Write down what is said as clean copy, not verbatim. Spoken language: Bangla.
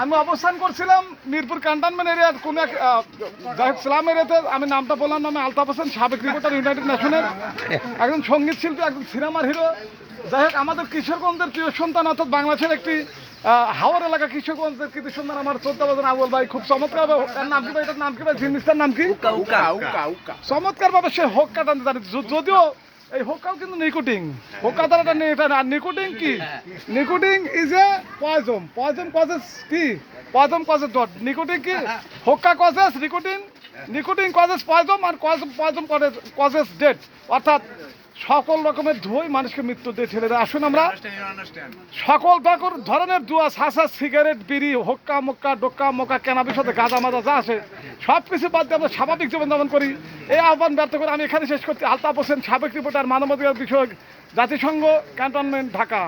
আমি অবস্থান করছিলাম মিরপুর ক্যান্টনমেন্ট এরিয়ার কোন এক ইসলাম এরিয়াতে। আমি নামটা বললাম, আমি আলতাফ হোসেন, সাবেক রিপোর্টার, ইউনাইটেড নেশনের একজন সঙ্গীত শিল্পী, একজন সিনেমার হিরো। যাই হোক, আমাদের কিশোরগঞ্জের প্রিয় সন্তান অর্থাৎ বাংলাদেশের একটি হাওড় এলাকা কিশোরগঞ্জের কৃতি সন্তান আমার 14 বছর আবুল ভাই খুব চমৎকার। এর নাম কি ভাই? এটার নাম কি ভাই? জিনিসটার নাম কি? চমৎকার ভাবে সে হোক কাটাতে জানে। যদিও এই হোক্কাও কিন্তু নিকোটিন, হোক্কা দ্বারা নিকোটিন কি? Nicotine is a poison. Poison causes কি? Poison causes dot. নিকোটিন কি? হোক্কা causes nicotine, nicotine causes poison, আর পয়জন কজেস ডেথ। অর্থাৎ সকল রকমের ধুয়োই মানুষকে মৃত্যু দিয়ে ঠেলে দেয়। আসুন আমরা সকল ধরনের দুয়া, সাসা, সিগারেট, বিড়ি, হোক্কা মোক্কা, ডোক্কা মোক্কা, ক্যানাবির সাথে গাঁজা মাজা যা আছে সব কিছু বাদ দিয়ে আমরা স্বাভাবিক জীবনযাপন করি। এই আহ্বান ব্যর্থ করে আমি এখানে শেষ করছি। আলতাফ হোসেন, সাবেক রিপোর্টার, মানবাধিকার বিষয়ক, জাতিসংঘ, ক্যান্টনমেন্ট, ঢাকা।